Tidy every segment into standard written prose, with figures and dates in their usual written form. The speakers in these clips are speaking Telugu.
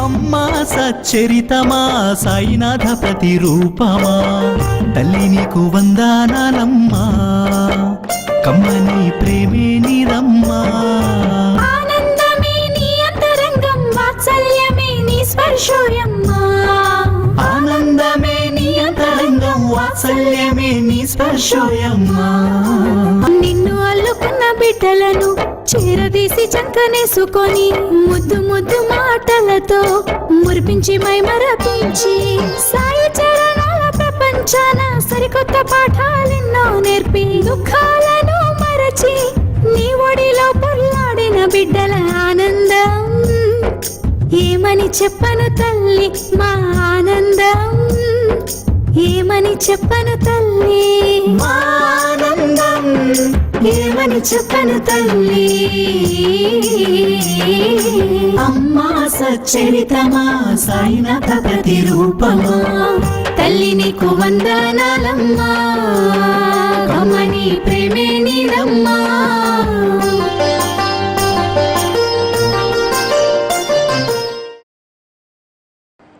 అమ్మా సచ్చరితమా సాయినాథ ప్రతిరూపమా తల్లి నీకు వందనాలమ్మా కమ్మని ప్రేమే నీరమ్మా ఆనందమే నీ అంతరంగం వాత్సల్యమే నీ స్పర్శోయమ్మా ఆనందమే నీ అంతరంగం వాత్సల్యమే నీ స్పర్శోయమ్మా నిన్ను అల్లుకున్న బిడ్డలను చేరదీసి చంకనేసుకొని ముద్దు ముద్దు మాటలతో మురిపించి మైమరపించి సాయి చరణాల ప్రపంచాన సరికొత్త పాఠాలెన్నో నేర్పి దుఃఖాలను మరచి నీ ఒడిలో పొల్లాడిన బిడ్డల ఆనందం ఏమని చెప్పను తల్లి మా ఆనందం ఏమని చెప్పను తల్లి మా ఆనందం ఏమని చెప్పను తల్లి అమ్మా సచ్చరితమా సాయినాథ ప్రతిరూపమా తల్లి నీకు వందనాలమ్మా కమ్మని ప్రేమే నీరమ్మా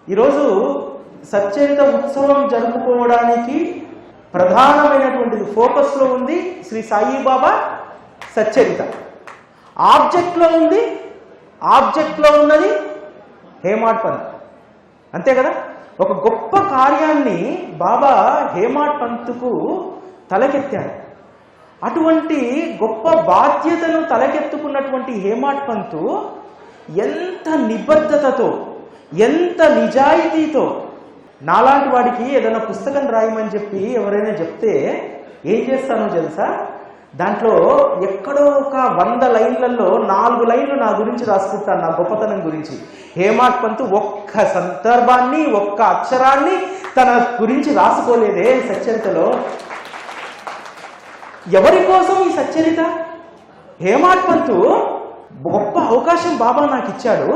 ఈరోజు సచ్చరిత ఉత్సవం జరుపుకోవడానికి ప్రధానమైనటువంటిది ఫోకస్లో ఉంది శ్రీ సాయిబాబా సచ్చరిత. ఆబ్జెక్ట్లో ఉంది, ఆబ్జెక్ట్లో ఉన్నది హేమాడ్ పంత్. అంతే కదా, ఒక గొప్ప కార్యాన్ని బాబా హేమాడ్ పంత్కు తలకెత్తాడు. అటువంటి గొప్ప బాధ్యతను తలకెత్తుకున్నటువంటి హేమాడ్ పంత్ ఎంత నిబద్ధతతో, ఎంత నిజాయితీతో, నాలాంటి వాడికి ఏదైనా పుస్తకం రాయమని చెప్పి ఎవరైనా చెప్తే ఏం చేస్తానో తెలుసా, దాంట్లో ఎక్కడో ఒక 100 లైన్లలో 4 లైన్లు నా గురించి రాసుకుంటాను, నా గొప్పతనం గురించి. హేమాడ్ పంత్ ఒక్క సందర్భాన్ని, ఒక్క అక్షరాన్ని తన గురించి రాసుకోలేదే సచ్చరితలో. ఎవరి కోసం ఈ సచ్చరిత? హేమాడ్ పంత్ గొప్ప అవకాశం బాబా నాకు ఇచ్చాడు,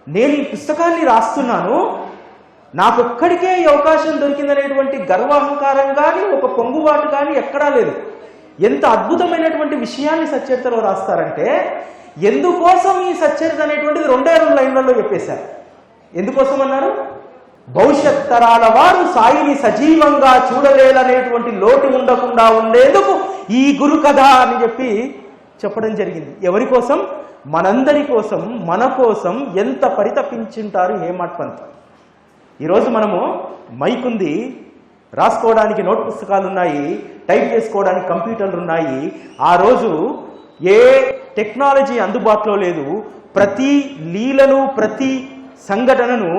నేను ఈ పుస్తకాన్ని రాస్తున్నాను, నాకొక్కడికే ఈ అవకాశం దొరికిందనేటువంటి గర్వాహంకారం కానీ, ఒక పొంగుబాటు కానీ ఎక్కడా లేదు. ఎంత అద్భుతమైనటువంటి విషయాన్ని సచ్చరితలో రాస్తారంటే, ఎందుకోసం ఈ సచ్చరిత అనేటువంటిది 2 లైన్లలో చెప్పేశారు. ఎందుకోసం అన్నారు? భవిష్యత్ తరాల వారు సాయిని సజీవంగా చూడలేదనేటువంటి లోటు ఉండకుండా ఉండేందుకు ఈ గురు కథ అని చెప్పడం జరిగింది. ఎవరి కోసం? మనందరి కోసం, మన కోసం ఎంత పరితపించుంటారు హేమాడ్ పంత్. ఈరోజు మనము మైక్ ఉంది, రాసుకోవడానికి నోట్ పుస్తకాలు ఉన్నాయి, టైప్ చేసుకోవడానికి కంప్యూటర్లు ఉన్నాయి. ఆ రోజు ఏ టెక్నాలజీ అందుబాటులో లేదు. ప్రతి లీలను, ప్రతి సంఘటనను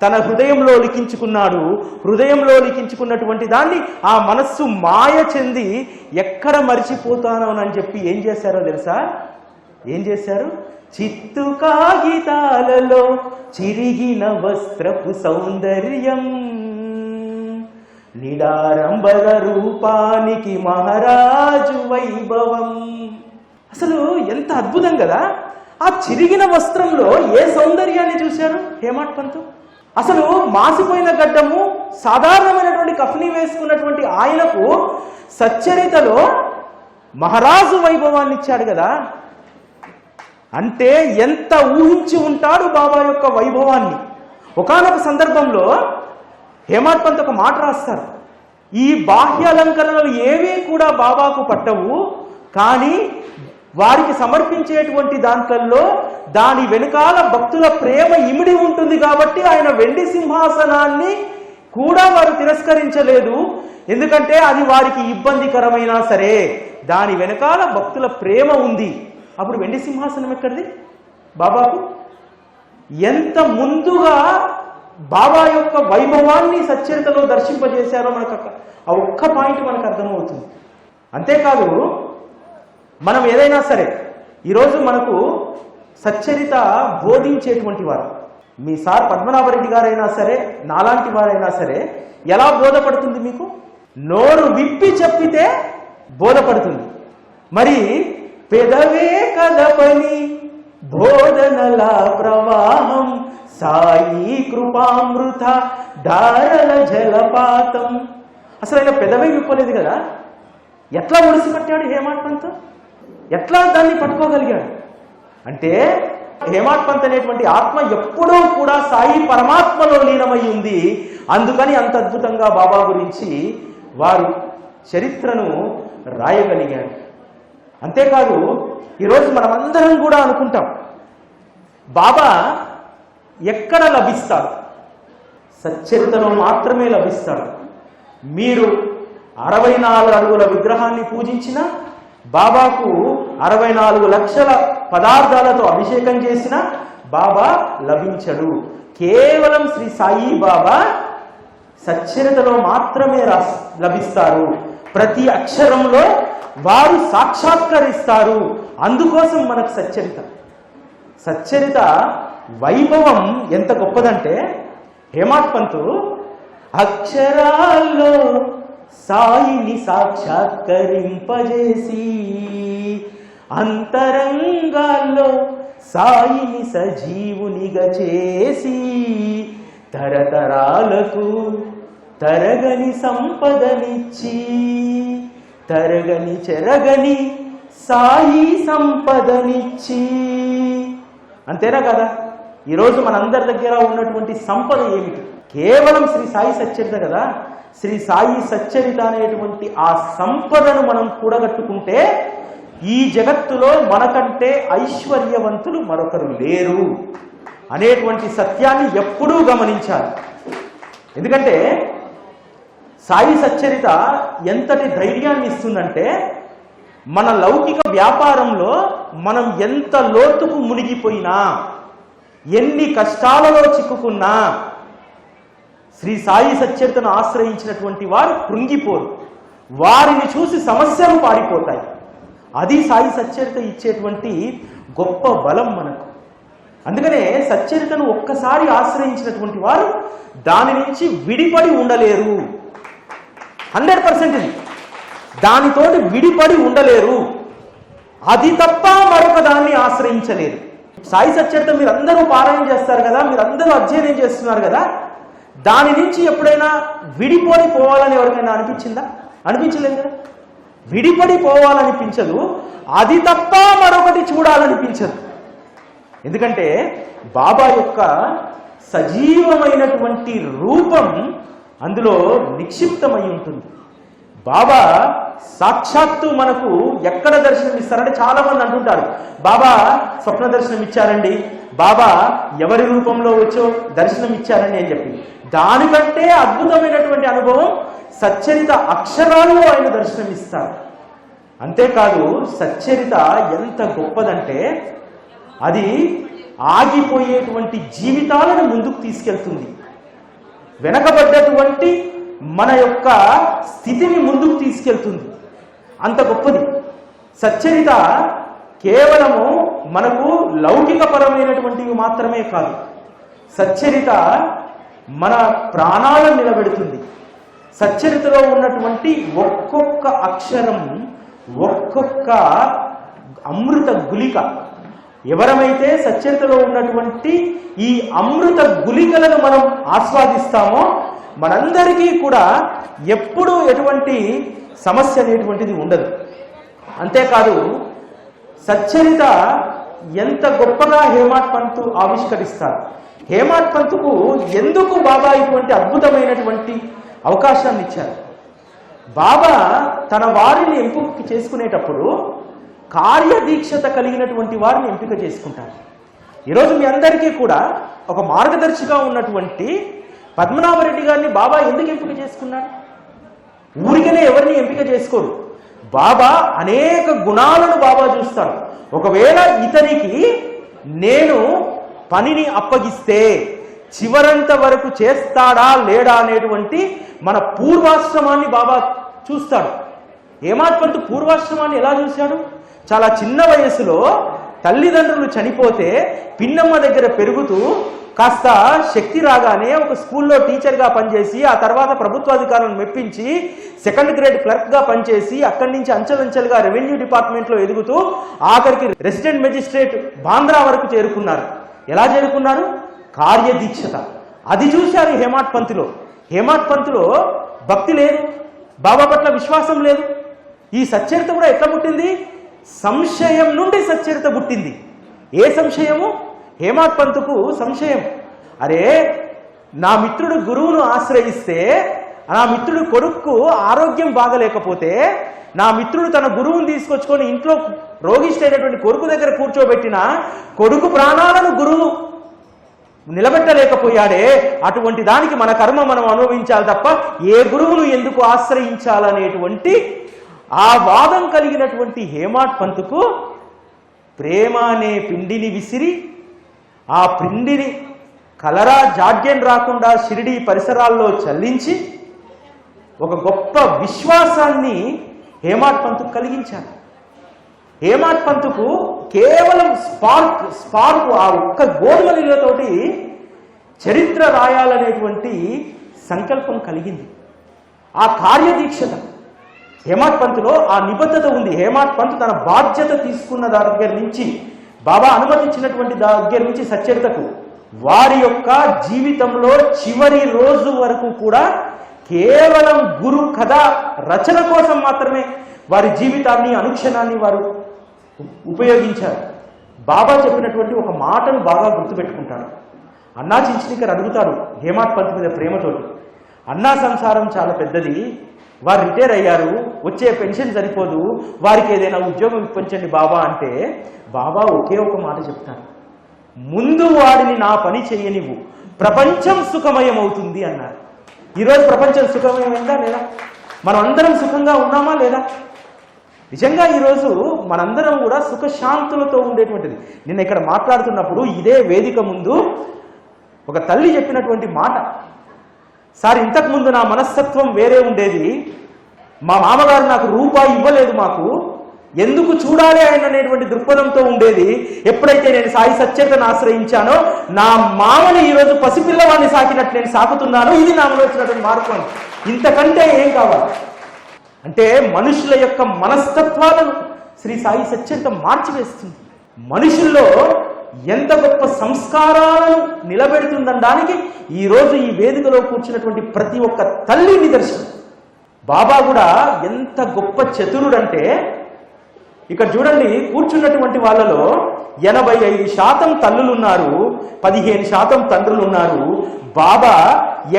తన హృదయంలో లిఖించుకున్నాడు. హృదయంలో లిఖించుకున్నటువంటి దాన్ని ఆ మనస్సు మాయ చెంది ఎక్కడ మరిచిపోతానోనని చెప్పి ఏం చేశారో తెలుసా? ఏం చేశారు? చిత్తు కాగితాలలో చిరిగిన వస్త్రపు సౌందర్యం, నిడారంబర రూపానికి మహారాజు వైభవం. అసలు ఎంత అద్భుతం కదా! ఆ చిరిగిన వస్త్రంలో ఏ సౌందర్యాన్ని చూశారు హేమాడ్ పంత్? అసలు మాసిపోయిన గడ్డము, సాధారణమైనటువంటి కఫ్ని వేసుకున్నటువంటి ఆయనకు సచ్చరితలో మహారాజు వైభవాన్ని ఇచ్చాడు కదా. అంటే ఎంత ఊహించి ఉంటాడు బాబా యొక్క వైభవాన్ని. ఒకానొక సందర్భంలో హేమాడ్ పంత్ ఒక మాట రాస్తారు, ఈ బాహ్య అలంకరణలు ఏవీ కూడా బాబాకు పట్టవు, కానీ వారికి సమర్పించేటువంటి దాంట్లో దాని వెనుకాల భక్తుల ప్రేమ ఇమిడి ఉంటుంది కాబట్టి ఆయన వెండి సింహాసనాన్ని కూడా వారు తిరస్కరించలేదు. ఎందుకంటే అది వారికి ఇబ్బందికరమైనా సరే దాని వెనకాల భక్తుల ప్రేమ ఉంది. అప్పుడు వెండి సింహాసనం ఎక్కడిది బాబాకు? ఎంత ముందుగా బాబా యొక్క వైభవాన్ని సచ్చరితలో దర్శింపజేశారో మనకు ఆ ఒక్క పాయింట్ మనకు అర్థమవుతుంది. అంతేకాదు, మనం ఏదైనా సరే ఈరోజు మనకు సచ్చరిత బోధించేటువంటి వారు, మీ సార్ పద్మనాభరెడ్డి గారైనా సరే, నాలాంటి వారైనా సరే, ఎలా బోధపడుతుంది మీకు? నోరు విప్పి చెప్పితే బోధపడుతుంది. మరి పెదవే కదపని బోధనల ప్రవాహం, సాయి కృపామృత ధారల జలపాతం. అసలు ఆయన పెదవే విప్పలేదు కదా, ఎట్లా ఒడిసి పట్టాడు హేమాడ్ పంత్? ఎట్లా దాన్ని పట్టుకోగలిగాడు? అంటే హేమాడ్ పంత్ అనేటువంటి ఆత్మ ఎప్పుడూ కూడా సాయి పరమాత్మలో లీనమై ఉంది. అందుకని అంత అద్భుతంగా బాబా గురించి వారు చరిత్రను రాయగలిగారు. అంతేకాదు ఈరోజు మనమందరం కూడా అనుకుంటాం, బాబా ఎక్కడ లభిస్తాడు? సచ్చరితలో మాత్రమే లభిస్తాడు. మీరు 64 అడుగుల విగ్రహాన్ని పూజించిన, బాబాకు 64 లక్షల పదార్థాలతో అభిషేకం చేసిన బాబా లభించడు. కేవలం శ్రీ సాయి బాబా సచ్చరితలో మాత్రమే లభిస్తారు. ప్రతి అక్షరంలో వారు సాక్షాత్కరిస్తారు. అందుకోసం మనకు సచ్చరిత వైభవం ఎంత గొప్పదంటే, హేమాడ్ పంతు అక్షరాల్లో సాయిని సాక్షాత్కరింపజేసి, అంతరంగాల్లో సాయిని సజీవునిగా చేసి, తరతరాలకు తరగని సంపదనిచ్చి, తరగని చెరగని సాయి సంపదనిచ్చి. అంతేనా కదా? ఈరోజు మనందరి దగ్గర ఉన్నటువంటి సంపద ఏమిటి? కేవలం శ్రీ సాయి సచ్చరిత కదా. శ్రీ సాయి సచ్చరిత అనేటువంటి ఆ సంపదను మనం కూడగట్టుకుంటే ఈ జగత్తులో మనకంటే ఐశ్వర్యవంతులు మరొకరు లేరు అనేటువంటి సత్యాన్ని ఎప్పుడూ గమనించాలి. ఎందుకంటే సాయి సచ్చరిత ఎంతటి ధైర్యాన్ని ఇస్తుందంటే, మన లౌకిక వ్యాపారంలో మనం ఎంత లోతుకు మునిగిపోయినా, ఎన్ని కష్టాలలో చిక్కుకున్నా, శ్రీ సాయి సచ్చరితను ఆశ్రయించినటువంటి వారు కృంగిపోరు. వారిని చూసి సమస్యలు పారిపోతాయి. అది సాయి సచ్చరిత ఇచ్చేటువంటి గొప్ప బలం మనకు. అందుకనే సచ్చరితను ఒక్కసారి ఆశ్రయించినటువంటి వారు దాని నుంచి విడిపడి ఉండలేరు. 100% ఇది. దానితోటి విడిపడి ఉండలేరు. అది తప్ప మరొక దాన్ని ఆశ్రయించలేరు. సాయి సచ్చరిత మీరందరూ పారాయణ చేస్తారు కదా, మీరందరూ అధ్యయనం చేస్తున్నారు కదా, దాని నుంచి ఎప్పుడైనా విడిపడి పోవాలని ఎవరికైనా అనిపించిందా? అనిపించలేదు కదా. విడిపడి పోవాలనిపించదు. అది తప్ప మరొకటి చూడాలనిపించదు. ఎందుకంటే బాబా యొక్క సజీవమైనటువంటి రూపం అందులో నిక్షిప్తమై ఉంటుంది. బాబా సాక్షాత్తు మనకు ఎక్కడ దర్శనం ఇస్తారంటే, చాలా మంది అంటుంటారు, బాబా స్వప్న దర్శనం ఇచ్చారండి, బాబా ఎవరి రూపంలో వచ్చో దర్శనం ఇచ్చారండి అని చెప్పి. దానికంటే అద్భుతమైనటువంటి అనుభవం సచ్చరిత అక్షరాల్లో ఆయన దర్శనం ఇస్తారు. అంతేకాదు సచ్చరిత ఎంత గొప్పదంటే, అది ఆగిపోయేటువంటి జీవితాలను ముందుకు తీసుకెళ్తుంది. వెనకబడ్డటువంటి మన యొక్క స్థితిని ముందుకు తీసుకెళ్తుంది. అంత గొప్పది సచ్చరిత. కేవలము మనకు లౌకికపరమైనటువంటివి మాత్రమే కాదు, సచ్చరిత మన ప్రాణాలను నిలబెడుతుంది. సచ్చరితలో ఉన్నటువంటి ఒక్కొక్క అక్షరం, ఒక్కొక్క అమృత గుళిక. ఎవరమైతే సచ్చరితలో ఉన్నటువంటి ఈ అమృత గుళికలను మనం ఆస్వాదిస్తామో మనందరికీ కూడా ఎప్పుడూ ఎటువంటి సమస్య అనేటువంటిది ఉండదు. అంతేకాదు సచ్చరిత ఎంత గొప్పగా హేమాడ్ పంతు ఆవిష్కరిస్తారు. హేమాడ్ పంతుకు ఎందుకు బాబా ఇటువంటి అద్భుతమైనటువంటి అవకాశాన్ని ఇచ్చారు? బాబా తన వారిని ఎంపిక చేసుకునేటప్పుడు కార్యదీక్షత కలిగినటువంటి వారిని ఎంపిక చేసుకుంటారు. ఈరోజు మీ అందరికీ కూడా ఒక మార్గదర్శిగా ఉన్నటువంటి పద్మనాభరెడ్డి గారిని బాబా ఎందుకు ఎంపిక చేసుకున్నాడు? ఊరికనే ఎవరిని ఎంపిక చేసుకోరు. బాబా అనేక గుణాలను బాబా చూస్తాడు. ఒకవేళ ఇతనికి నేను పనిని అప్పగిస్తే చివరంత వరకు చేస్తాడా లేడా అనేటువంటి మన పూర్వాశ్రమాన్ని బాబా చూస్తాడు. హేమాడ్ పంత్ పూర్వాశ్రమాన్ని ఎలా చూశాడు? చాలా చిన్న వయసులో తల్లిదండ్రులు చనిపోతే పిన్నమ్మ దగ్గర పెరుగుతూ కాస్త శక్తి రాగానే ఒక స్కూల్లో టీచర్గా పనిచేసి, ఆ తర్వాత ప్రభుత్వాధికారులను మెప్పించి సెకండ్ గ్రేడ్ క్లర్క్గా పనిచేసి, అక్కడి నుంచి అంచెలంచెలుగా రెవెన్యూ డిపార్ట్మెంట్లో ఎదుగుతూ ఆఖరికి రెసిడెంట్ మెజిస్ట్రేట్ బాంద్రా వరకు చేరుకున్నారు. ఎలా చేరుకున్నారు? కార్యదీక్షత. అది చూశారు హేమాడ్ పంత్లో. హేమాడ్ పంత్లో భక్తి లేదు, బాబా పట్ల విశ్వాసం లేదు. ఈ సచ్చరిత కూడా ఎట్లా పుట్టింది? సంశయం నుండి సచ్చరిత పుట్టింది. ఏ సంశయము? హేమాడ్ పంతుకు సంశయం, అరే నా మిత్రుడు గురువును ఆశ్రయిస్తే నా మిత్రుడు కొడుకు ఆరోగ్యం బాగలేకపోతే నా మిత్రుడు తన గురువును తీసుకొచ్చుకొని ఇంట్లో రోగిష్టైనటువంటి కొడుకు దగ్గర కూర్చోబెట్టిన కొడుకు ప్రాణాలను గురువు నిలబెట్టలేకపోయాడే, అటువంటి దానికి మన కర్మ మనం అనుభవించాలి తప్ప ఏ గురువును ఎందుకు ఆశ్రయించాలనేటువంటి ఆ వాదం కలిగినటువంటి హేమాడ్ పంతుకు ప్రేమ అనే పిండిని విసిరి ఆ పిండిని కలరా జాడ్యం రాకుండా షిరిడి పరిసరాల్లో చల్లించి ఒక గొప్ప విశ్వాసాన్ని హేమాడ్ పంతుకు కలిగించారు. హేమాడ్ పంతుకు కేవలం స్పార్క్ ఆ ఒక్క గోధుమ నీళ్ళతోటి చరిత్ర రాయాలనేటువంటి సంకల్పం కలిగింది. ఆ కార్యదీక్షత హేమాడ్ పంతులో ఆ నిబద్ధత ఉంది. హేమాడ్ పంతు తన బాధ్యత తీసుకున్న దగ్గర నుంచి, బాబా అనుమతించినటువంటి దగ్గర నుంచి సచ్చరితకు వారి యొక్క జీవితంలో చివరి రోజు వరకు కూడా కేవలం గురు కథ రచన కోసం మాత్రమే వారి జీవితాన్ని అనుక్షణాన్ని వారు ఉపయోగించారు. బాబా చెప్పినటువంటి ఒక మాటను బాగా గుర్తుపెట్టుకుంటాడు. అన్నా చించనికర్ అడుగుతాడు హేమాడ్ పంత్ మీద ప్రేమతోటి, అన్నా సంసారం చాలా పెద్దది, వారు రిటైర్ అయ్యారు, వచ్చే పెన్షన్ సరిపోదు, వారికి ఏదైనా ఉద్యోగం ఇప్పించండి బాబా అంటే బాబా ఒకే ఒక మాట చెప్తారు, ముందు వాడిని నా పని చేయనివ్వు, ప్రపంచం సుఖమయం అవుతుంది అన్నారు. ఈరోజు ప్రపంచం సుఖమయమైందా లేదా? మనం అందరం సుఖంగా ఉన్నామా లేదా? నిజంగా ఈరోజు మనందరం కూడా సుఖశాంతులతో ఉండేటువంటిది. నిన్న ఇక్కడ మాట్లాడుతున్నప్పుడు ఇదే వేదిక ముందు ఒక తల్లి చెప్పినటువంటి మాట, సార్ ఇంతకుముందు నా మనస్తత్వం వేరే ఉండేది, మా మామగారు నాకు రూపాయి ఇవ్వలేదు, మాకు ఎందుకు చూడాలి ఆయన అనేటువంటి దృక్పథంతో ఉండేది. ఎప్పుడైతే నేను సాయి సచ్చరితను ఆశ్రయించానో నా మామని ఈరోజు పసిపిల్లవాడిని సాకినట్టు నేను సాకుతున్నాను, ఇది నామలో వచ్చినటువంటి మార్పు అని. ఇంతకంటే ఏం కావాలి? అంటే మనుషుల యొక్క మనస్తత్వాలను శ్రీ సాయి సచ్చరిత మార్చివేస్తుంది. మనుషుల్లో ఎంత గొప్ప సంస్కారాలను నిలబెడుతుందనడానికి ఈరోజు ఈ వేదికలో కూర్చున్నటువంటి ప్రతి ఒక్క తల్లి నిదర్శనం. బాబా కూడా ఎంత గొప్ప చతురుడంటే, ఇక్కడ చూడండి కూర్చున్నటువంటి వాళ్ళలో 85% తల్లులు ఉన్నారు, 15% తండ్రులు ఉన్నారు. బాబా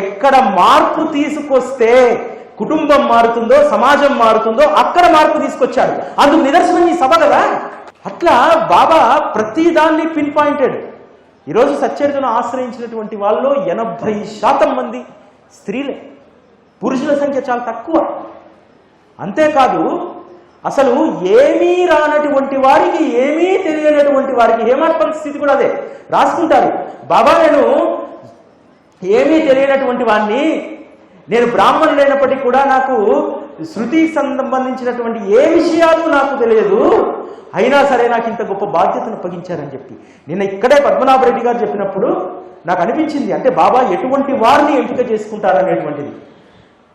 ఎక్కడ మార్పు తీసుకొస్తే కుటుంబం మారుతుందో సమాజం మారుతుందో అక్కడ మార్పు తీసుకొచ్చాడు. అందుకు నిదర్శనం ఈ సభ కదా. అట్లా బాబా ప్రతిదాన్ని పిన్ పాయింటెడ్. ఈరోజు సచ్చరితను ఆశ్రయించినటువంటి వాళ్ళలో 80% మంది స్త్రీలే, పురుషుల సంఖ్య చాలా తక్కువ. అంతేకాదు అసలు ఏమీ రానటువంటి వారికి, ఏమీ తెలియనటువంటి వారికి, హేమాడ్ పంత్ స్థితి కూడా అదే రాసుకుంటారు. బాబా నేను ఏమీ తెలియనటువంటి వాడిని, నేను బ్రాహ్మణుడు అయినప్పటికీ కూడా నాకు శృతికి సంబంధించినటువంటి ఏ విషయాలు నాకు తెలియదు, అయినా సరే నాకు ఇంత గొప్ప బాధ్యతను అప్పగించారని చెప్పి నిన్న ఇక్కడే పద్మనాభరెడ్డి గారు చెప్పినప్పుడు నాకు అనిపించింది, అంటే బాబా ఎటువంటి వారిని ఎంపిక చేసుకుంటారనేటువంటిది.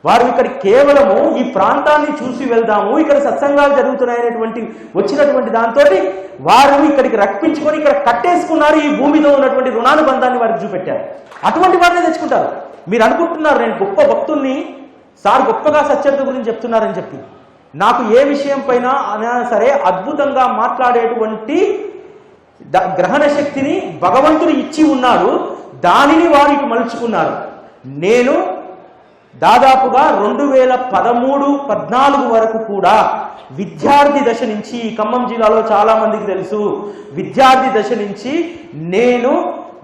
వారు ఇక్కడ కేవలము ఈ ప్రాంతాన్ని చూసి వెళ్దాము, ఇక్కడ సత్సంగాలు జరుగుతున్నాయనేటువంటి వచ్చినటువంటి దాంతో వారు ఇక్కడికి రప్పించుకొని ఇక్కడ కట్టేసుకున్నారు. ఈ భూమిలో ఉన్నటువంటి రుణానుబంధాన్ని వారికి చూపెట్టారు. అటువంటి వారిని తెచ్చుకుంటారు. మీరు అనుకుంటున్నారు నేను గొప్ప భక్తుల్ని, సార్ గొప్పగా సచ్చరిత గురించి చెప్తున్నారని చెప్పి. నాకు ఏ విషయం పైన అయినా సరే అద్భుతంగా మాట్లాడేటువంటి గ్రహణ శక్తిని భగవంతుడు ఇచ్చి ఉన్నాడు, దానిని వారికి మలుచుకున్నారు. నేను దాదాపుగా 2013-14 వరకు కూడా విద్యార్థి దశ నుంచి, ఖమ్మం జిల్లాలో చాలా మందికి తెలుసు, విద్యార్థి దశ నుంచి నేను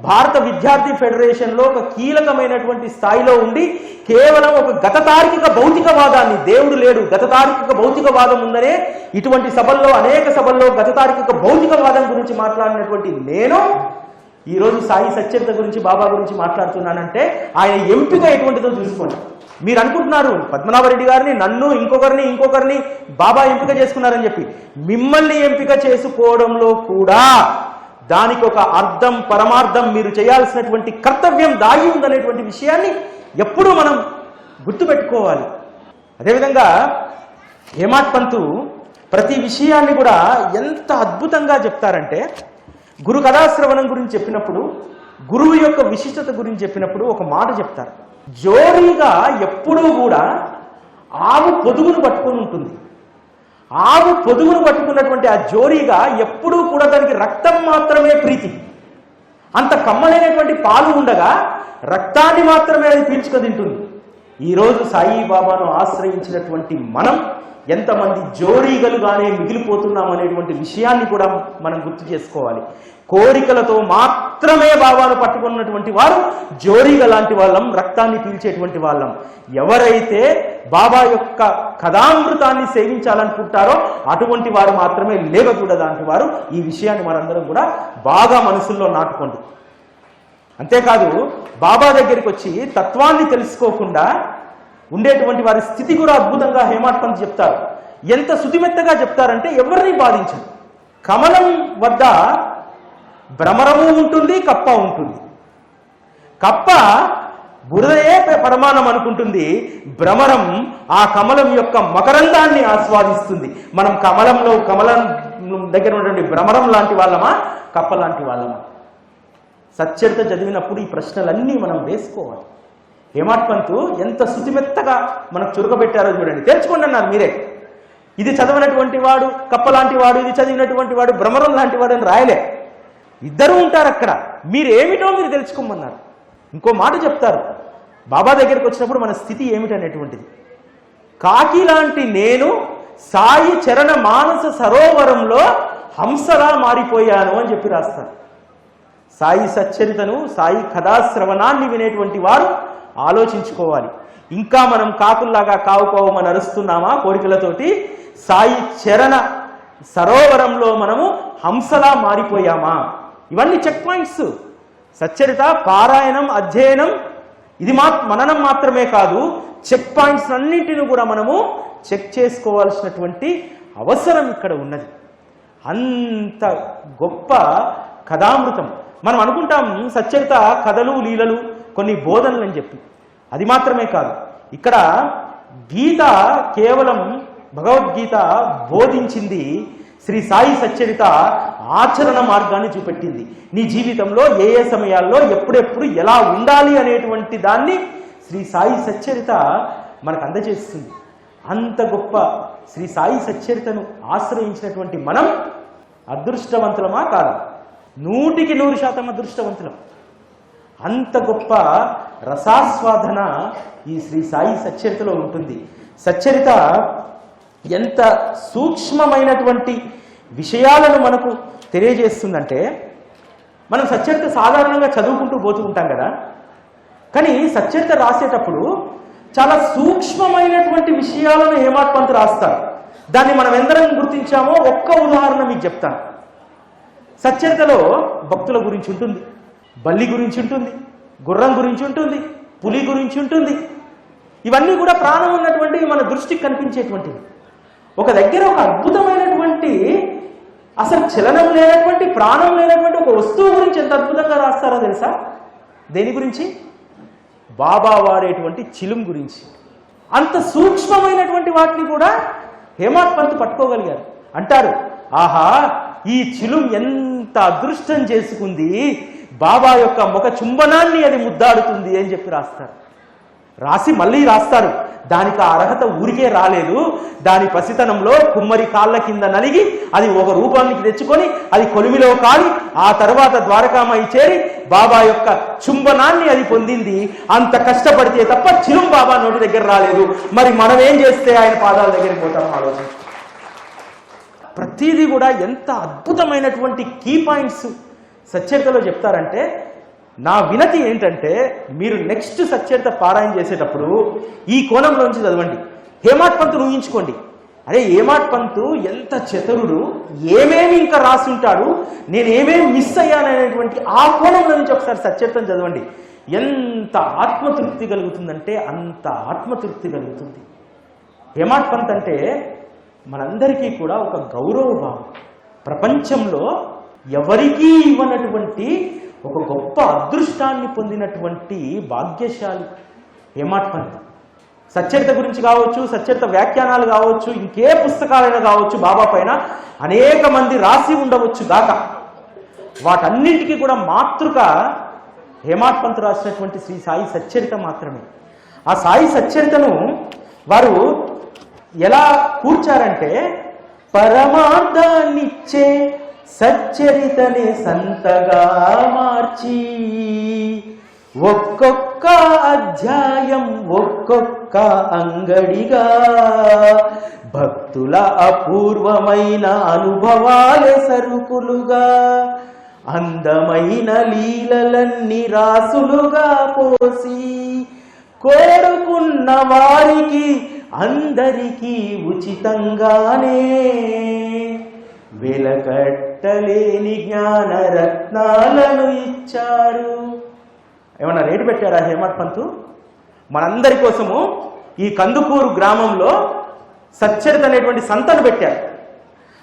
భారత విద్యార్థి ఫెడరేషన్లో ఒక కీలకమైనటువంటి స్థాయిలో ఉండి కేవలం ఒక గతతార్కిక భౌతికవాదాన్ని, దేవుడు లేడు, గతతార్కిక భౌతికవాదం ఉందనే ఇటువంటి సభల్లో, అనేక సభల్లో గతతార్కిక భౌతికవాదం గురించి మాట్లాడినటువంటి నేను ఈరోజు సాయి సచ్చరిత గురించి, బాబా గురించి మాట్లాడుతున్నానంటే ఆయన ఎంపిక ఎటువంటిదో చూసుకోండి. మీరు అనుకుంటున్నారు పద్మనాభరెడ్డి గారిని, నన్ను, ఇంకొకరిని బాబా ఎంపిక చేసుకున్నారని చెప్పి. మిమ్మల్ని ఎంపిక చేసుకోవడంలో కూడా దానికి ఒక అర్థం, పరమార్థం, మీరు చేయాల్సినటువంటి కర్తవ్యం దాగి ఉందనేటువంటి విషయాన్ని ఎప్పుడూ మనం గుర్తుపెట్టుకోవాలి. అదేవిధంగా హేమాడ్ పంతు ప్రతి విషయాన్ని కూడా ఎంత అద్భుతంగా చెప్తారంటే, గురు కథాశ్రవణం గురించి చెప్పినప్పుడు, గురువు యొక్క విశిష్టత గురించి చెప్పినప్పుడు ఒక మాట చెప్తారు. జోరీగా ఎప్పుడూ కూడా ఆవు పొదుగును పట్టుకొని ఉంటుంది. ఆవు పొదుగును పట్టుకున్నటువంటి ఆ జోరీగా ఎప్పుడూ కూడా దానికి రక్తం మాత్రమే ప్రీతి. అంత కమ్మలైనటువంటి పాలు ఉండగా రక్తాన్ని మాత్రమే అది పీల్చుకు తింటుంది. ఈరోజు సాయిబాబాను ఆశ్రయించినటువంటి మనం ఎంతమంది జోరీగలుగానే మిగిలిపోతున్నాం అనేటువంటి విషయాన్ని కూడా మనం గుర్తు చేసుకోవాలి. కోరికలతో మాత్రమే బాబాను పట్టుకున్నటువంటి వారు జోరీగ లాంటి వాళ్ళం, రక్తాన్ని పీల్చేటువంటి వాళ్ళం. ఎవరైతే బాబా యొక్క కథామృతాన్ని సేవించాలనుకుంటారో అటువంటి వారు మాత్రమే లేవకూడదాంటి వారు. ఈ విషయాన్ని మనందరం కూడా బాగా మనసుల్లో నాటుకోండి. అంతేకాదు బాబా దగ్గరికి వచ్చి తత్వాన్ని తెలుసుకోకుండా ఉండేటువంటి వారి స్థితి కూడా అద్భుతంగా హేమాడ్ పంత్ చెప్తారు. ఎంత శుతిమెత్తగా చెప్తారంటే ఎవరిని బాధించదు. కమలం వద్ద భ్రమరము ఉంటుంది, కప్ప ఉంటుంది. కప్ప బురదయే పరమాణం అనుకుంటుంది, భ్రమరం ఆ కమలం యొక్క మకరందాన్ని ఆస్వాదిస్తుంది. మనం కమలం దగ్గర ఉన్నటువంటి భ్రమరం లాంటి వాళ్ళమా, కప్ప లాంటి వాళ్ళమా? సచ్చరిత చదివినప్పుడు ఈ ప్రశ్నలన్నీ మనం వేసుకోవాలి. హేమాడ్ పంత్ ఎంత శుతిమెత్తగా మనకు చురుకబెట్టారో చూడండి. తెలుసుకోండి అన్నారు మీరే. ఇది చదవనటువంటి వాడు కప్ప లాంటి వాడు, ఇది చదివినటువంటి వాడు భ్రమరం లాంటి వాడు అని రాయలే. ఇద్దరు ఉంటారు అక్కడ. మీరేమిటో మీరు తెలుసుకోమన్నారు. ఇంకో మాట చెప్తారు, బాబా దగ్గరికి వచ్చినప్పుడు మన స్థితి ఏమిటనేటువంటిది. కాకి లాంటి నేను సాయి చరణ మానస సరోవరంలో హంసలా మారిపోయాను అని చెప్పి రాస్తారు. సాయి సచ్చరితను, సాయి కథాశ్రవణాన్ని వినేటువంటి వారు ఆలోచించుకోవాలి. ఇంకా మనం కాకుల్లాగా కావుకోవమని అరుస్తున్నామా కోరికలతోటి? సాయి చరణ సరోవరంలో మనము హంసలా మారిపోయామా? ఇవన్నీ చెక్ పాయింట్స్. సచ్చరిత పారాయణం, అధ్యయనం, ఇది మననం మాత్రమే కాదు, చెక్ పాయింట్స్ అన్నింటిని కూడా మనము చెక్ చేసుకోవాల్సినటువంటి అవసరం ఇక్కడ ఉన్నది. అంత గొప్ప కథామృతం. మనం అనుకుంటాం సచ్చరిత కథలు, లీలలు, కొన్ని బోధనలు అని చెప్పి. అది మాత్రమే కాదు, ఇక్కడ గీత కేవలం భగవద్గీత బోధించింది, శ్రీ సాయి సచ్చరిత ఆచరణ మార్గాన్ని చూపెట్టింది. నీ జీవితంలో ఏ ఏ సమయాల్లో ఎప్పుడెప్పుడు ఎలా ఉండాలి అనేటువంటి దాన్ని శ్రీ సాయి సచ్చరిత మనకు అందజేస్తుంది. అంత గొప్ప శ్రీ సాయి సచ్చరితను ఆశ్రయించినటువంటి మనం అదృష్టవంతులమా కాదు? 100% అదృష్టవంతులం. అంత గొప్ప రసాస్వాదన ఈ శ్రీ సాయి సచ్చరితలో ఉంటుంది. సచ్చరిత ఎంత సూక్ష్మమైనటువంటి విషయాలను మనకు తెలియజేస్తుందంటే, మనం సచ్చరిత సాధారణంగా చదువుకుంటూ పోతూ ఉంటాం కదా, కానీ సచ్చరిత రాసేటప్పుడు చాలా సూక్ష్మమైనటువంటి విషయాలను హేమాడ్ పంత్ రాస్తారు. దాన్ని మనం ఎందరం గుర్తించామో ఒక్క ఉదాహరణ మీకు చెప్తాను. సచ్చరితలో భక్తుల గురించి ఉంటుంది, బల్లి గురించి ఉంటుంది, గుర్రం గురించి ఉంటుంది, పులి గురించి ఉంటుంది. ఇవన్నీ కూడా ప్రాణం ఉన్నటువంటి మన దృష్టికి కనిపించేటువంటివి. ఒక దగ్గర ఒక అద్భుతమైనటువంటి, అసలు చలనం లేనటువంటి, ప్రాణం లేనటువంటి ఒక వస్తువు గురించి ఎంత అద్భుతంగా రాస్తారో తెలుసా? దేని గురించి? బాబా వాడేటువంటి చిలుం గురించి. అంత సూక్ష్మమైనటువంటి వాటిని కూడా హేమాడ్ పంత్ పట్టుకోగలిగారు. అంటారు, ఆహా, ఈ చిలుం ఎంత అదృష్టం చేసుకుంది, బాబా యొక్క ముఖ చుంబనాన్ని అది ముద్దాడుతుంది అని చెప్పి రాస్తారు. రాసి మళ్ళీ రాస్తారు, దానికి ఆ అర్హత ఊరికే రాలేదు, దాని పసితనంలో కుమ్మరి కాళ్ళ కింద నలిగి అది ఒక రూపానికి తెచ్చుకొని అది కొలిమిలో కాలి ఆ తర్వాత ద్వారకామాయి చేరి బాబా యొక్క చుంబనాన్ని అది పొందింది. అంత కష్టపడితే తప్ప చిలుం బాబా నోటి దగ్గర రాలేదు. మరి మనం ఏం చేస్తే ఆయన పాదాల దగ్గరికి పోతామో ఆలోచించు. ప్రతిదీ కూడా ఎంత అద్భుతమైనటువంటి కీ పాయింట్స్ సచ్చరితలో చెప్తారంటే, నా వినతి ఏంటంటే, మీరు నెక్స్ట్ సచ్చరిత పారాయణ చేసేటప్పుడు ఈ కోణంలోంచి చదవండి. హేమాడ్ పంత్ ఊహించుకోండి, అరే హేమాడ్ పంత్ ఎంత చతురుడు, ఏమేమి ఇంకా రాసి ఉంటాడు, నేను ఏమేమి మిస్ అయ్యాననేటువంటి ఆ కోణంలో నుంచి ఒకసారి సచ్చరితం చదవండి. ఎంత ఆత్మతృప్తి కలుగుతుందంటే అంత ఆత్మతృప్తి కలుగుతుంది. హేమాడ్ పంత్ అంటే మనందరికీ కూడా ఒక గౌరవ భావం. ప్రపంచంలో ఎవరికీ ఇవ్వనటువంటి ఒక గొప్ప అదృష్టాన్ని పొందినటువంటి భాగ్యశాలి హేమాడ్ పంత్. సచ్చరిత గురించి కావచ్చు, సచ్చరిత వ్యాఖ్యానాలు కావచ్చు, ఇంకే పుస్తకాలైనా కావచ్చు, బాబా పైన అనేక మంది రాసి ఉండవచ్చు దాకా, వాటన్నింటికీ కూడా మాతృక హేమాడ్ పంత్ రాసినటువంటి శ్రీ సాయి సచ్చరిత మాత్రమే. ఆ సాయి సచ్చరితను వారు ఎలా కూర్చారంటే, పరమార్థాన్నిచ్చే సచ్చరితని సంతగా మార్చి ఒక్కొక్క అధ్యాయం ఒక్కొక్క అంగడిగా భక్తుల అపూర్వమైన అనుభవాలే సరుకులుగా అందమైన లీలలన్నీ రాసులుగా పోసి కోరుకున్న వారికి అందరికీ ఉచితంగానే వెలకట్టలేని జ్ఞాన రత్నాలను ఇచ్చారు. ఏమన్నా రేటు పెట్టారా హేమత్ పంతు? మనందరి కోసము ఈ కందుకూరు గ్రామంలో సచ్చరిత అనేటువంటి సంతను పెట్టారు.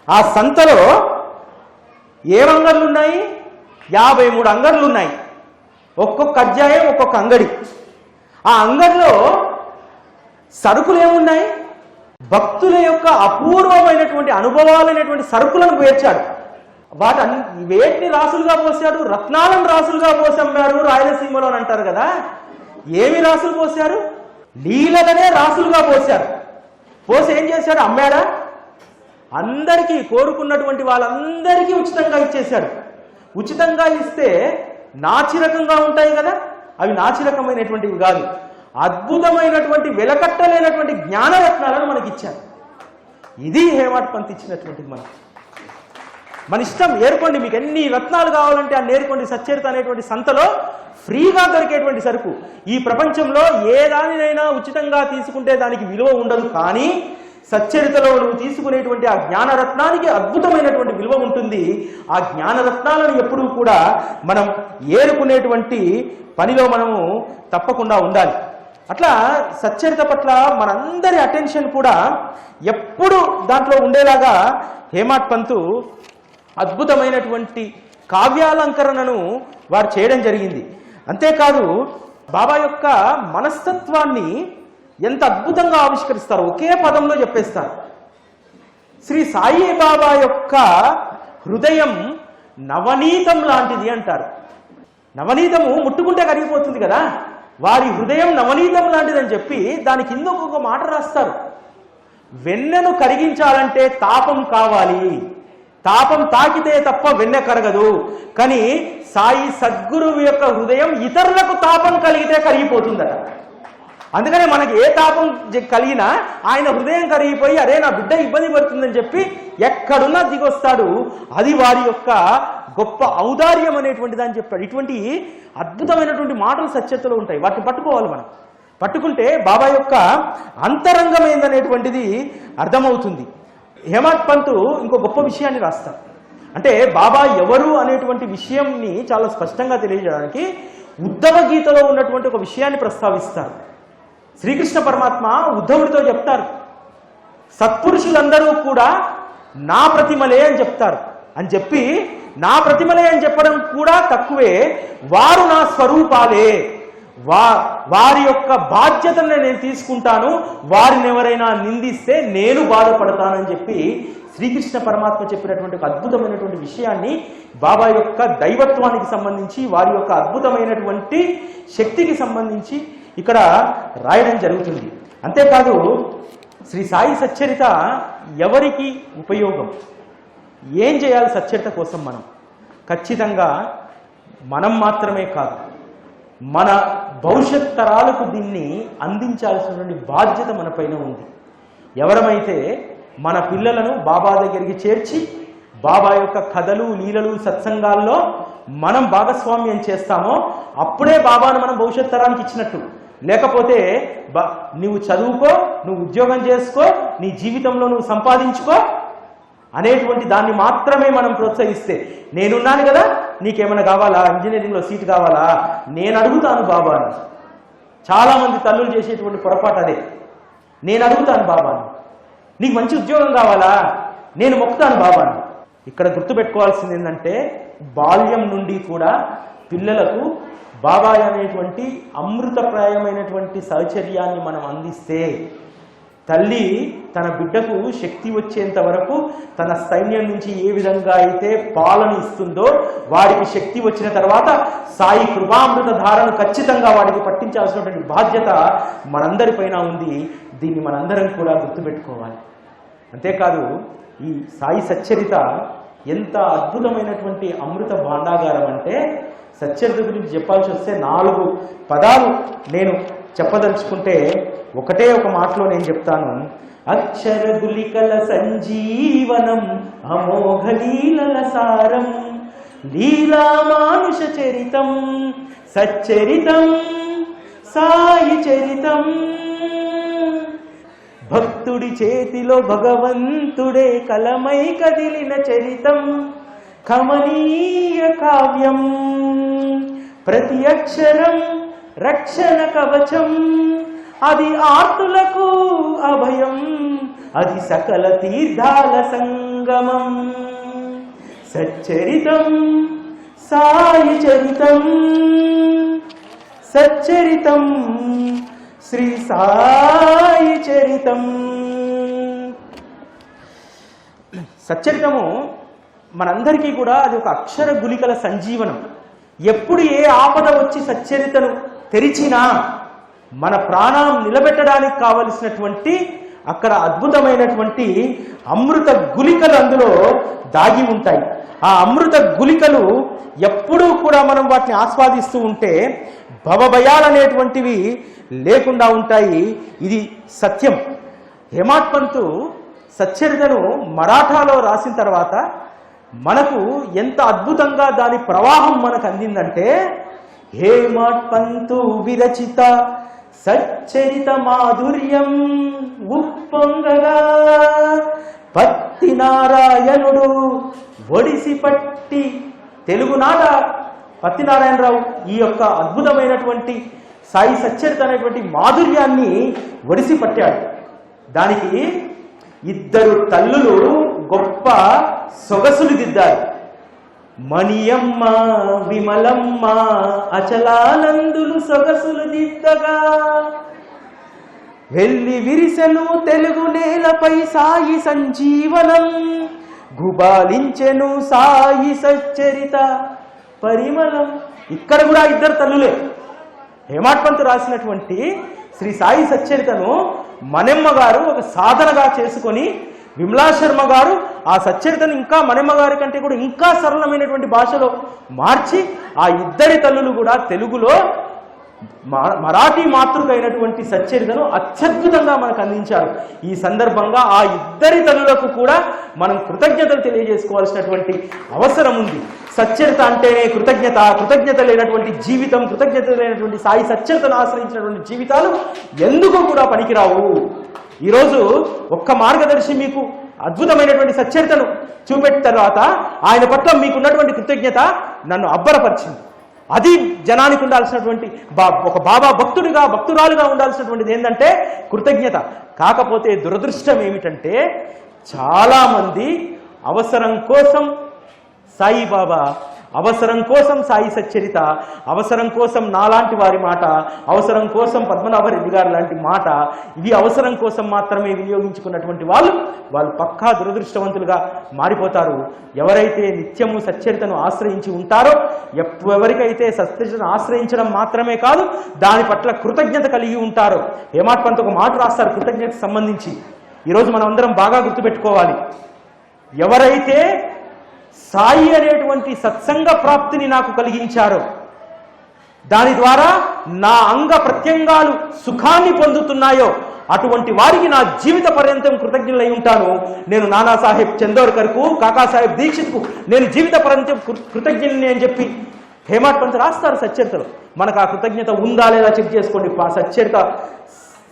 ఆ సంతలో ఏ అంగళ్ళు ఉన్నాయి? 53 అంగళ్ళు ఉన్నాయి. ఒక్కొక్క అధ్యాయం ఒక్కొక్క అంగడి. ఆ అంగడిలో సరుకులు ఏమున్నాయి? భక్తుల యొక్క అపూర్వమైనటువంటి అనుభవాలైనటువంటి సరుకులను పేర్చాడు. వేటిని రాసులుగా పోసాడు? రత్నాలను రాసులుగా పోసి అమ్మారు రాయలసీమలో అని అంటారు కదా. ఏమి రాసులు పోశారు? లీలలనే రాసులుగా పోశారు. పోసి ఏం చేశాడు? అమ్మాడా? అందరికీ, కోరుకున్నటువంటి వాళ్ళందరికీ ఉచితంగా ఇచ్చేశాడు. ఉచితంగా ఇస్తే నాచిరకంగా ఉంటాయి కదా, అవి నాచిరకమైనటువంటివి కాదు, అద్భుతమైనటువంటి వెలకట్టలేనటువంటి జ్ఞానరత్నాలను మనకి ఇచ్చారు. ఇది హేమత్ పంత్ ఇచ్చినటువంటిది. మన ఇష్టం, ఏరుకోండి. మీకు ఎన్ని రత్నాలు కావాలంటే ఆ నేర్కోండి. సచ్చరిత అనేటువంటి సంతలో ఫ్రీగా దొరికేటువంటి సరుకు. ఈ ప్రపంచంలో ఏ దానినైనా ఉచితంగా తీసుకుంటే దానికి విలువ ఉండదు, కానీ సచ్చరితలో నువ్వు తీసుకునేటువంటి ఆ జ్ఞానరత్నానికి అద్భుతమైనటువంటి విలువ ఉంటుంది. ఆ జ్ఞానరత్నాలను ఎప్పుడూ కూడా మనం ఏరుకునేటువంటి పనిలో మనము తప్పకుండా ఉండాలి. అట్లా సచ్చరిత పట్ల మనందరి అటెన్షన్ కూడా ఎప్పుడు దాంట్లో ఉండేలాగా హేమత్ పంతు అద్భుతమైనటువంటి కావ్యాలంకరణను వారు చేయడం జరిగింది. అంతేకాదు బాబా యొక్క మనస్తత్వాన్ని ఎంత అద్భుతంగా ఆవిష్కరిస్తారు, ఒకే పదంలో చెప్పేస్తారు. శ్రీ సాయి బాబా యొక్క హృదయం నవనీతం లాంటిది అంటారు. నవనీతము ముట్టుకుంటే కరిగిపోతుంది కదా, వారి హృదయం నవనీతం లాంటిదని చెప్పి దాని కింద ఒక మాట రాస్తారు. వెన్నెను కరిగించాలంటే తాపం కావాలి, తాపం తాకితే తప్ప వెన్నె కరగదు. కానీ సాయి సద్గురువు యొక్క హృదయం ఇతరులకు తాపం కలిగితే కరిగిపోతుందట. అందుకనే మనకి ఏ తాపం కలిగినా ఆయన హృదయం కరిగిపోయి అరే నా బిడ్డ ఇబ్బంది పడుతుందని చెప్పి ఎక్కడున్నా దిగొస్తాడు. అది వారి యొక్క గొప్ప ఔదార్యం అనేటువంటిది అని చెప్పాడు. ఇటువంటి అద్భుతమైనటువంటి మాటలు సత్యతలో ఉంటాయి. వాటిని పట్టుకోవాలి. మనం పట్టుకుంటే బాబా యొక్క అంతరంగం ఏందనేటువంటిది అర్థమవుతుంది. హేమత్ పంతు ఇంకో గొప్ప విషయాన్ని రాస్తారు. అంటే బాబా ఎవరు అనేటువంటి విషయంని చాలా స్పష్టంగా తెలియజేయడానికి ఉద్ధవ గీతలో ఉన్నటువంటి ఒక విషయాన్ని ప్రస్తావిస్తారు. శ్రీకృష్ణ పరమాత్మ ఉద్ధవుడితో చెప్తారు, సత్పురుషులందరూ కూడా నా ప్రతిమలే అని చెప్తారు. అని చెప్పి నా ప్రతిమలే అని చెప్పడం కూడా తక్కువే, వారు నా స్వరూపాలే, వారి యొక్క బాధ్యతను నేను తీసుకుంటాను, వారిని ఎవరైనా నిందిస్తే నేను బాధపడతానని చెప్పి శ్రీకృష్ణ పరమాత్మ చెప్పినటువంటి ఒక అద్భుతమైనటువంటి విషయాన్ని బాబా యొక్క దైవత్వానికి సంబంధించి, వారి యొక్క అద్భుతమైనటువంటి శక్తికి సంబంధించి ఇక్కడ రాయడం జరుగుతుంది. అంతేకాదు శ్రీ సాయి సచ్చరిత ఎవరికి ఉపయోగం, ఏం చేయాలి సచ్చరిత కోసం? మనం ఖచ్చితంగా మనం మాత్రమే కాదు, మన భవిష్యత్ తరాలకు దీన్ని అందించాల్సినటువంటి బాధ్యత మన పైన ఉంది. ఎవరమైతే మన పిల్లలను బాబా దగ్గరికి చేర్చి బాబా యొక్క కథలు, లీలలు, సత్సంగాల్లో మనం భాగస్వామ్యం చేస్తామో అప్పుడే బాబాను మనం భవిష్యత్ తరానికి ఇచ్చినట్టు. లేకపోతే నువ్వు చదువుకో, నువ్వు ఉద్యోగం చేసుకో, నీ జీవితంలో నువ్వు సంపాదించుకో అనేటువంటి దాన్ని మాత్రమే మనం ప్రోత్సహిస్తే, నేనున్నాను కదా, నీకేమైనా కావాలా, ఇంజనీరింగ్లో సీట్ కావాలా, నేను అడుగుతాను బాబాను. చాలామంది తల్లులు చేసేటువంటి పొరపాటు అదే, నేను అడుగుతాను బాబాను. నీకు మంచి ఉద్యోగం కావాలా, నేను మొక్కుతాను బాబాను. ఇక్కడ గుర్తుపెట్టుకోవాల్సింది ఏంటంటే బాల్యం నుండి కూడా పిల్లలకు బాబా అనేటువంటి అమృతప్రాయమైనటువంటి సహచర్యాన్ని మనం అందిస్తే, తల్లి తన బిడ్డకు శక్తి వచ్చేంత వరకు తన సైన్యం నుంచి ఏ విధంగా అయితే పాలన ఇస్తుందో, వాడికి శక్తి వచ్చిన తర్వాత సాయి కృపామృత ధారను ఖచ్చితంగా వాడికి పట్టించాల్సినటువంటి బాధ్యత మనందరిపైన ఉంది. దీన్ని మనందరం కూడా గుర్తుపెట్టుకోవాలి. అంతేకాదు ఈ సాయి సచ్చరిత ఎంత అద్భుతమైనటువంటి అమృత భాండాగారం అంటే సచ్చరిత గురించి చెప్పాల్సి వస్తే 4 పదాలు నేను చెప్పదలుచుకుంటే ఒకటే ఒక మాటలో నేను చెప్తాను. అక్షర గులికల సంజీవనం అమోఘ లీలల సారం లీలా మానుష చరితం సచ్చరితం సాయి చరితం. భక్తుడి చేతిలో భగవంతుడే కలమై కదిలిన చరితం కమనీయ కావ్యం ప్రతి అక్షరం రక్షణ కవచం అది ఆర్తులకు అభయం అది సకల తీర్థాల సంగమం సచ్చరితం సాయి చరితం సచ్చరితం శ్రీ సాయి చరితం. సచ్చరితము మనందరికీ కూడా అది ఒక అక్షర గులికల సంజీవనం. ఎప్పుడు ఏ ఆపద వచ్చి సచ్చరితను తెరిచినా మన ప్రాణం నిలబెట్టడానికి కావలసినటువంటి అక్కడ అద్భుతమైనటువంటి అమృత గులికలు అందులో దాగి ఉంటాయి. ఆ అమృత గులికలు ఎప్పుడూ కూడా మనం వాటిని ఆస్వాదిస్తూ ఉంటే భవభయాలనేటువంటివి లేకుండా ఉంటాయి. ఇది సత్యం. హేమాడ్ పంతు సచ్చరితను మరాఠాలో రాసిన తర్వాత మనకు ఎంత అద్భుతంగా దాని ప్రవాహం మనకు అందిందంటే హేమాడ్ పంతు విరచిత సచ్చరిత మాధుర్యం ఉప్పొంగగా పత్తి నారాయణుడు ఒడిసి పట్టి తెలుగునాట పత్తినారాయణరావు ఈ యొక్క అద్భుతమైనటువంటి సాయి సచ్చరిత అనేటువంటి మాధుర్యాన్ని ఒడిసి పట్టాడు. దానికి 2 తల్లులు గొప్ప సొగసులు దిద్దారు. మణియమ్మ విమలమ్మ అచలానందులు సొగసులు దిద్దగా వెళ్ళి విరిసెను తెలుగు నేలపై సాయి సంజీవనం గుబాలించెను సాయి సచ్చరిత పరిమళం. ఇక్కడ కూడా 2 తల్లులే. హేమాడ్ పంతు రాసినటువంటి శ్రీ సాయి సచ్చరితను మణెమ్మ గారు ఒక సాధనగా చేసుకొని విమలా శర్మ గారు ఆ సచ్చరితను ఇంకా మణెమ్మ గారి కంటే కూడా ఇంకా సరళమైనటువంటి భాషలో మార్చి ఆ 2 తల్లులు కూడా తెలుగులో మరాఠీ మాతృక అయినటువంటి సచ్చరితను అత్యద్భుతంగా మనకు అందించారు. ఈ సందర్భంగా ఆ 2 తల్లులకు కూడా మనం కృతజ్ఞతలు తెలియజేసుకోవాల్సినటువంటి అవసరం ఉంది. సచ్చరిత అంటేనే కృతజ్ఞత. కృతజ్ఞత లేనటువంటి జీవితం, కృతజ్ఞత లేనటువంటి సాయి సచ్చరితను ఆశ్రయించినటువంటి జీవితాలు ఎందుకు కూడా పనికిరావు. ఈరోజు ఒక్క మార్గదర్శి మీకు అద్భుతమైనటువంటి సచ్చరితను చూపెట్టిన తర్వాత ఆయన పట్ల మీకున్నటువంటి కృతజ్ఞత నన్ను అబ్బరపరిచింది. అది జనానికి ఉండాల్సినటువంటి ఒక బాబా భక్తుడిగా భక్తురాలుగా ఉండాల్సినటువంటిది ఏంటంటే కృతజ్ఞత. కాకపోతే దురదృష్టం ఏమిటంటే చాలామంది అవసరం కోసం సాయిబాబా, అవసరం కోసం సాయి సచ్చరిత, అవసరం కోసం నాలాంటి వారి మాట, అవసరం కోసం పద్మనాభరెడ్డి గారు లాంటి మాట, ఇవి అవసరం కోసం మాత్రమే వినియోగించుకున్నటువంటి వాళ్ళు పక్కా దురదృష్టవంతులుగా మారిపోతారు. ఎవరైతే నిత్యము సచ్చరితను ఆశ్రయించి ఉంటారో, ఎవరికైతే సచ్చరితను ఆశ్రయించడం మాత్రమే కాదు దాని పట్ల కృతజ్ఞత కలిగి ఉంటారో. హేమాడ్ పంత్ ఒక మాట రాస్తారు కృతజ్ఞతకు సంబంధించి. ఈరోజు మనం అందరం బాగా గుర్తుపెట్టుకోవాలి. ఎవరైతే సాయి అనేటువంటి సత్సంగ ప్రాప్తిని నాకు కలిగించారో, దాని ద్వారా నా అంగ ప్రత్యంగాలు సుఖాన్ని పొందుతున్నాయో అటువంటి వారికి నా జీవిత పర్యంతం కృతజ్ఞులై ఉంటాను. నేను నానాసాహెబ్ చందోర్కర్కు, కాకాసాహెబ్ దీక్షిత్కు నేను జీవిత పర్యంతం కృతజ్ఞుని అని చెప్పి హేమాడ్ పంత్ రాస్తారు సచ్చరితలో. మనకు ఆ కృతజ్ఞత ఉందా లేదా చెక్ చేసుకోండి. సచ్చరిత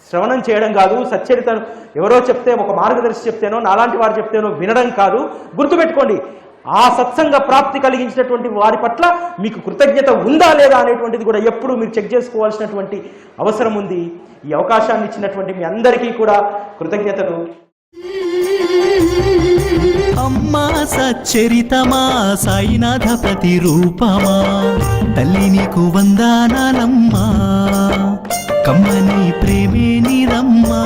శ్రవణం చేయడం కాదు, సచ్చరితను ఎవరో చెప్తే, ఒక మార్గదర్శి చెప్తేనో, నాలాంటి వారు చెప్తేనో వినడం కాదు. గుర్తుపెట్టుకోండి, ఆ సత్సంగ ప్రాప్తి కలిగించినటువంటి వారి పట్ల మీకు కృతజ్ఞత ఉందా లేదా అనేటువంటిది కూడా ఎప్పుడూ మీరు చెక్ చేసుకోవాల్సినటువంటి అవసరం ఉంది. ఈ అవకాశాన్ని ఇచ్చినటువంటి మీ అందరికీ కూడా కృతజ్ఞతలు. అమ్మా సచ్చరితమా సాయినాథ ప్రతిరూపమా తల్లి నీకు వందనాలమ్మా కమ్మని ప్రేమే నీరమ్మా.